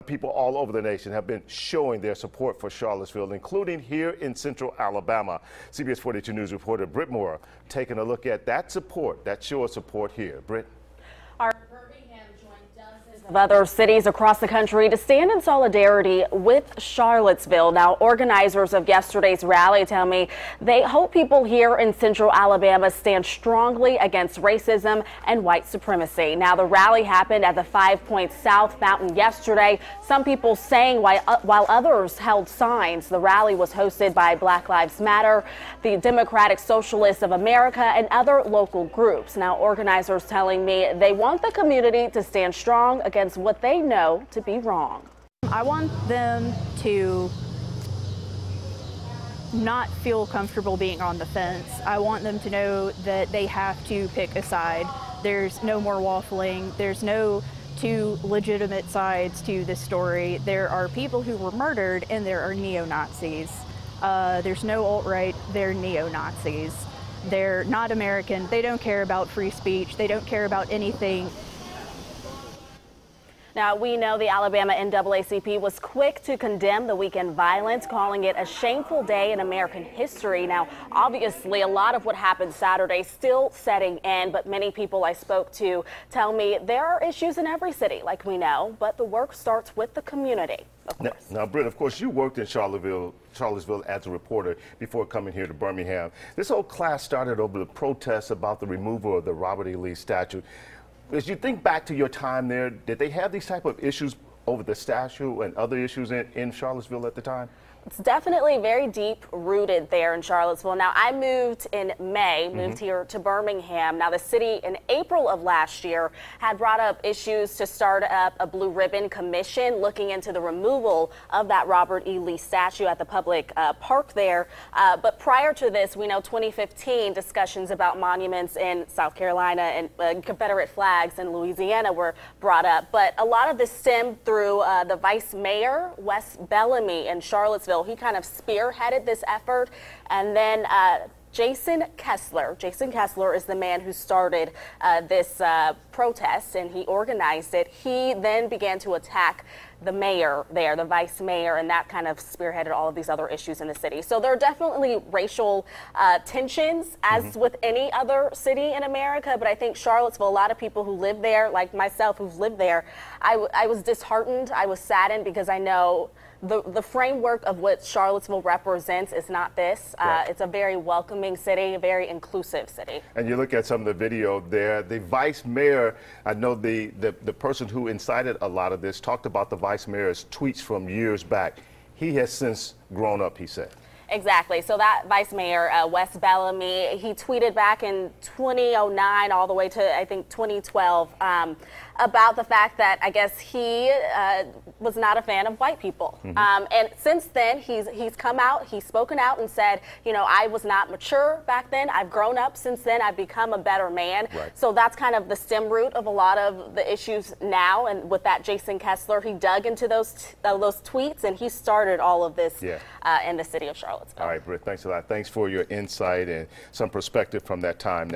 People all over the nation have been showing their support for Charlottesville, including here in central Alabama. CBS 42 News reporter Britt Moore taking a look at that support, that show of support here. Britt. Our Birmingham joined dozens of other cities across the country to stand in solidarity with Charlottesville. Now, organizers of yesterday's rally tell me they hope people here in central Alabama stand strongly against racism and white supremacy. Now, the rally happened at the 5 Points South Fountain yesterday. Some people sang while others held signs. The rally was hosted by Black Lives Matter, the Democratic Socialists of America, and other local groups. Now, organizers telling me they want the community to stand strong against what they know to be wrong. I want them to not feel comfortable being on the fence. I want them to know that they have to pick a side. There's no more waffling. There's no two legitimate sides to this story. There are people who were murdered and there are neo-Nazis. There's no alt-right, they're neo-Nazis. They're not American. They don't care about free speech. They don't care about anything. Now, we know the Alabama NAACP was quick to condemn the weekend violence, calling it a shameful day in American history. Now, obviously, a lot of what happened Saturday still setting in, but many people I spoke to tell me there are issues in every city, like we know, but the work starts with the community. Now, Britt, of course, you worked in Charlottesville as a reporter before coming here to Birmingham. This whole class started over the protests about the removal of the Robert E. Lee statue. As you think back to your time there, did they have these type of issues over the statue and other issues in Charlottesville at the time? It's definitely very deep rooted there in Charlottesville. Now, I moved in May, moved here to Birmingham. Now, the city in April of last year had brought up issues to start up a Blue Ribbon Commission looking into the removal of that Robert E. Lee statue at the public park there. But prior to this, we know 2015 discussions about monuments in South Carolina and Confederate flags in Louisiana were brought up. But a lot of this stemmed through the Vice Mayor, Wes Bellamy, in Charlottesville. He kind of spearheaded this effort, and then Jason Kessler is the man who started this protest, and he organized it. He then began to attack the mayor there, the vice mayor, and that kind of spearheaded all of these other issues in the city. So there are definitely racial tensions, as with any other city in America, but I think Charlottesville, a lot of people who live there, like myself who've lived there, I was disheartened, I was saddened, because I know the framework of what Charlottesville represents is not this. Right. It's a very welcoming city, a very inclusive city. And you look at some of the video there, the vice mayor, I know the person who incited a lot of this talked about the vice mayor's tweets from years back. He has since grown up, he said. Exactly. So that Vice Mayor, Wes Bellamy, he tweeted back in 2009 all the way to, I think, 2012 about the fact that I guess he was not a fan of white people. And since then, he's come out, he's spoken out and said, you know, I was not mature back then. I've grown up since then. I've become a better man. Right. So that's kind of the stem root of a lot of the issues now. And with that, Jason Kessler, he dug into those tweets, and he started all of this in the city of Charlottesville. All right, Britt, thanks a lot. Thanks for your insight and some perspective from that time now.